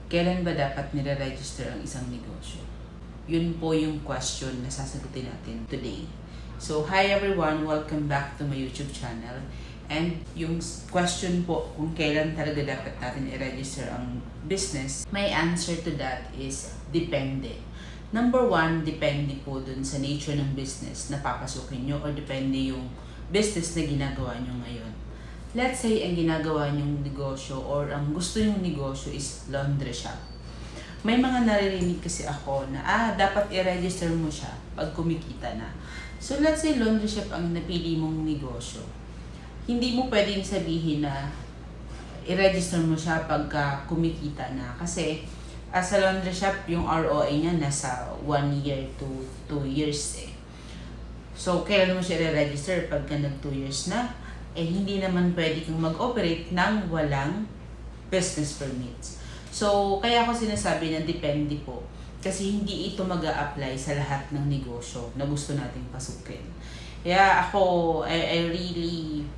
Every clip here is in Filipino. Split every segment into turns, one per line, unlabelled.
Kailan ba dapat nire-register ang isang negosyo? Yun po yung question na sasagutin natin today. So, hi everyone! Welcome back to my YouTube channel. And yung question po kung kailan talaga dapat natin i-register ang business, my answer to that is depende. Number one, depende po dun sa nature ng business na papasukin nyo or depende yung business na ginagawa nyo ngayon. Let's say ang ginagawa nyong negosyo or ang gusto nyong negosyo is laundry shop. May mga naririnig kasi ako na dapat i-register mo siya pag kumikita na. So let's say laundry shop ang napili mong negosyo. Hindi mo pwedeng sabihin na i-register mo siya pagka kumikita na. Kasi sa laundry shop, yung ROI niya nasa 1 year to 2 years eh. So kailan mo siya i-register pagka nag 2 years na? Hindi naman pwede kang mag-operate ng walang business permits. So, kaya ako sinasabi na depende po. Kasi hindi ito mag-a-apply sa lahat ng negosyo na gusto nating pasukin. Kaya ako, I really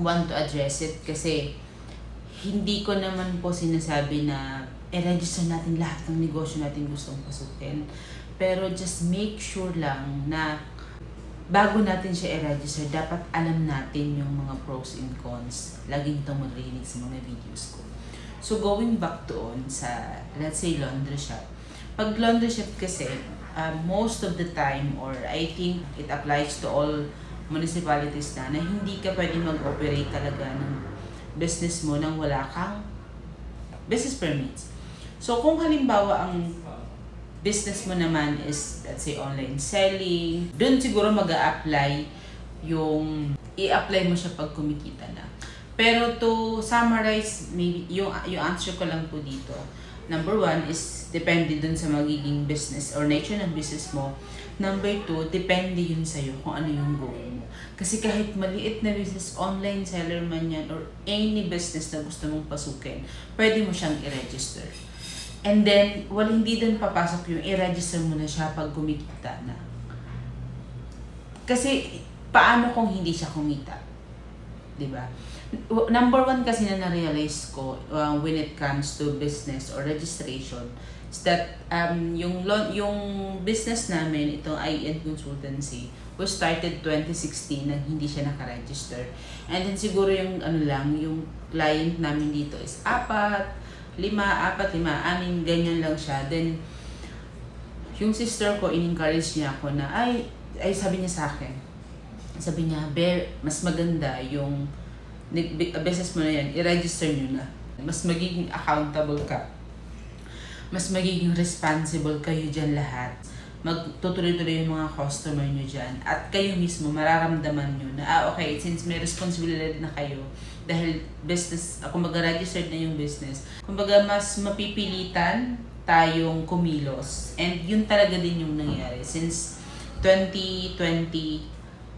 want to address it kasi hindi ko naman po sinasabi na i-register natin lahat ng negosyo natin gustong pasukin. Pero just make sure lang na bago natin siya i-register, dapat alam natin yung mga pros and cons. Laging itong marinig sa mga videos ko. So, going back doon sa, let's say, laundry shop. Pag laundry shop kasi, most of the time, or I think it applies to all municipalities na hindi ka pwede mag-operate talaga ng business mo nang wala kang business permits. So, kung halimbawa ang business mo naman is, let's say, online selling, doon siguro mag-a-apply yung i-apply mo siya pag kumikita na. Pero to summarize, maybe yung answer ko lang po dito. Number one is, depende dun sa magiging business or nature ng business mo. Number two, depende yun sa'yo kung ano yung goal mo. Kasi kahit maliit na business, online seller man yan, or any business na gusto mong pasukin, pwede mo siyang i-register. And then, hindi doon papasok yung i-register mo na siya pag kumikita na. Kasi, paano kung hindi siya kumita? Diba? Number one kasi na na-realize ko when it comes to business or registration is that yung business namin, itong IN Consultancy, was started 2016 nang hindi siya naka-register. And then siguro yung yung client namin dito is 4, 5, 6, ganyan lang siya. Then, yung sister ko, in-encourage niya ako na, sabi niya sa akin, sabi niya, mas maganda yung business mo na yan, i-register nyo na. Mas magiging accountable ka. Mas magiging responsible kayo dyan lahat. Magtutuloy-tuloy yung mga customer nyo dyan. At kayo mismo, mararamdaman nyo na, okay, since may responsibility na kayo, dahil business, ako mag-registered na yung business. Kumbaga, mas mapipilitan tayong kumilos. And yun talaga din yung nangyari. Since 2020,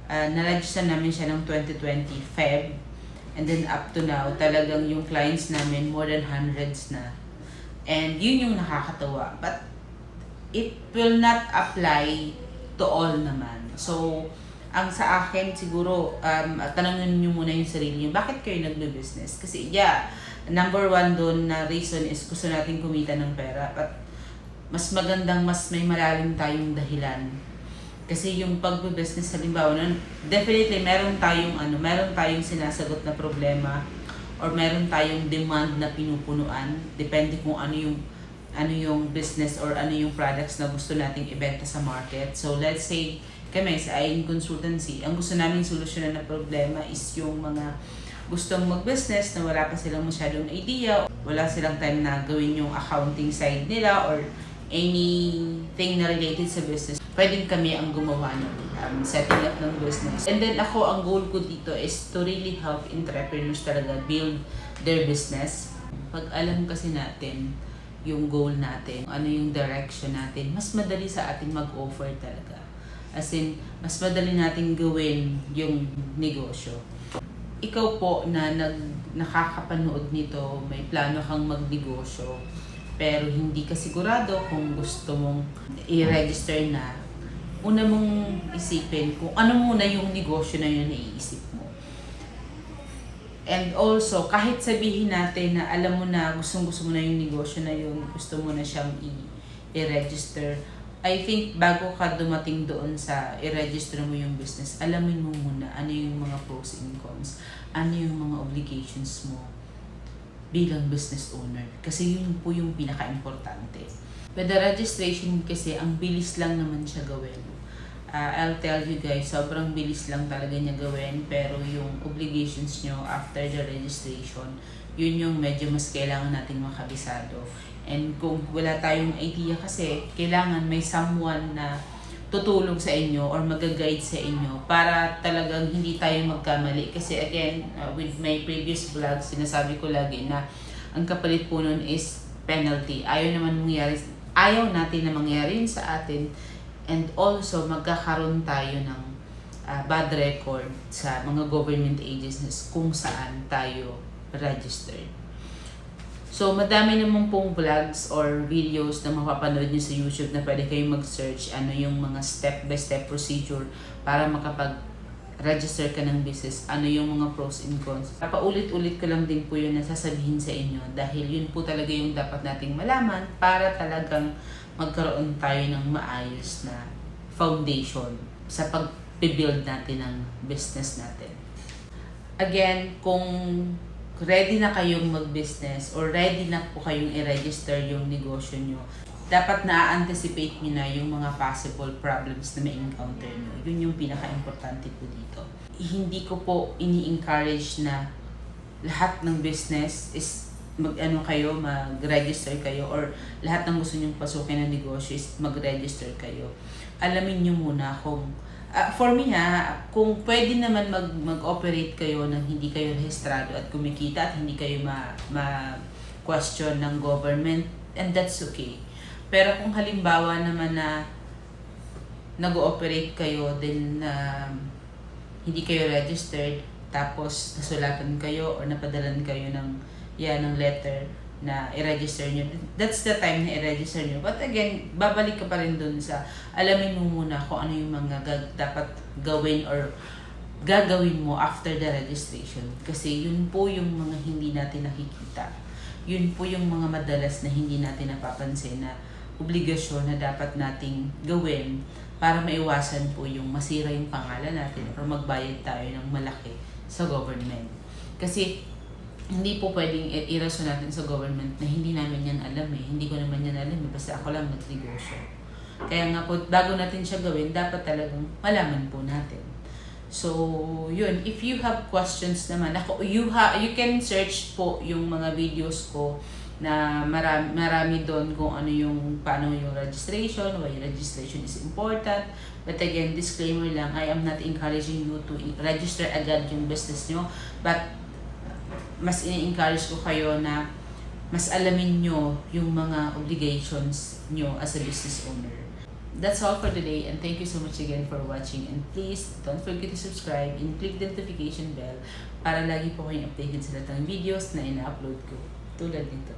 na-register namin siya ng 2020 Feb. And then up to now, talagang yung clients namin, more than hundreds na. And yun yung nakakatawa. But it will not apply to all naman. So, ang sa akin siguro, tanongin niyo muna yung sarili niyo, bakit kayo nagbe-business? Kasi number one doon na reason is gusto natin kumita ng pera. But mas magandang mas may malalim tayong dahilan. Kasi yung pagbe-business halimbawa nun, definitely meron tayong sinasagot na problema or meron tayong demand na pinupunuan. Depende kung ano yung business or ano yung products na gusto nating ibenta sa market. So let's say, kami sa IN Consultancy, ang gusto naming solusyonan na problema is yung mga gustong mag-business na wala pa silang masyadong idea, wala silang time na gawin yung accounting side nila or anything na related sa business. Pwedeng kami ang gumawa ng setting up ng business. And then ako, ang goal ko dito is to really help entrepreneurs talaga build their business. Pag alam kasi natin yung goal natin, ano yung direction natin, mas madali sa atin mag-offer talaga. As in, mas madali natin gawin yung negosyo. Ikaw po na nakakapanood nito, may plano kang magnegosyo, pero hindi ka sigurado kung gusto mong i-register na, una mong isipin kung ano muna yung negosyo na yun na iisip mo. And also, kahit sabihin natin na alam mo na gusto mo na yung negosyo na yun, gusto mo na siyang i-register, I think bago ka dumating doon sa i-register mo yung business, alamin mo muna ano yung mga pros and cons, ano yung mga obligations mo bilang business owner. Kasi yun po yung pinaka-importante. With the registration kasi, ang bilis lang naman siya gawin. I'll tell you guys, sobrang bilis lang talaga niya gawin, pero yung obligations nyo after the registration, yun yung medyo mas kailangan natin makabisado. And kung wala tayong idea kasi, kailangan may someone na tutulong sa inyo or mag-guide sa inyo para talagang hindi tayo magkamali. Kasi again, with my previous vlogs, sinasabi ko lagi na ang kapalit po nun is penalty. Ayaw natin na mangyari yun sa atin. And also, magkakaroon tayo ng bad record sa mga government agencies kung saan tayo registered. So, madami naman pong vlogs or videos na mapapanood nyo sa YouTube na pwede kayong mag-search ano yung mga step-by-step procedure para makapag-register ka ng business, ano yung mga pros and cons. Paulit-ulit ko lang din po yun na sasabihin sa inyo dahil yun po talaga yung dapat nating malaman para talagang magkaroon tayo ng maayos na foundation sa pag-build natin ng business natin. Again, kung ready na kayong mag-business or ready na po kayong i-register yung negosyo nyo, dapat na-anticipate nyo na yung mga possible problems na may encounter nyo. Yun yung pinaka-importante po dito. Hindi ko po ini-encourage na lahat ng business is mag-register kayo or lahat ng gusto nyong pasukin na negosyo is mag-register kayo. Alamin nyo muna kung for me kung pwede naman mag-operate kayo nang hindi kayo rehistrado at kumikita at hindi kayo ma-question ng government, and that's okay. Pero kung halimbawa naman na nag-ooperate kayo then hindi kayo registered tapos nasulatan kayo or napadalan kayo ng letter na i-register nyo, that's the time na i-register nyo. But again, babalik ka pa rin dun sa alamin mo muna kung ano yung mga dapat gawin or gagawin mo after the registration. Kasi yun po yung mga hindi natin nakikita. Yun po yung mga madalas na hindi natin napapansin na obligasyon na dapat nating gawin para maiwasan po yung masira yung pangalan natin or magbayad tayo ng malaki sa government. Kasi hindi po pwedeng i-rason natin sa government na hindi namin yan alam Hindi ko naman yan alam basta ako lang nagnegosyo. Kaya nga po, bago natin siya gawin, dapat talagang malaman po natin. So, yun. If you have questions naman, you can search po yung mga videos ko na marami doon kung paano yung registration, why registration is important. But again, disclaimer lang, I am not encouraging you to register agad yung business nyo. But mas ini-encourage ko kayo na mas alamin nyo yung mga obligations nyo as a business owner. That's all for today, and thank you so much again for watching, and please don't forget to subscribe and click the notification bell para lagi po kayong updated sa lahat ng videos na ina-upload ko tulad nito.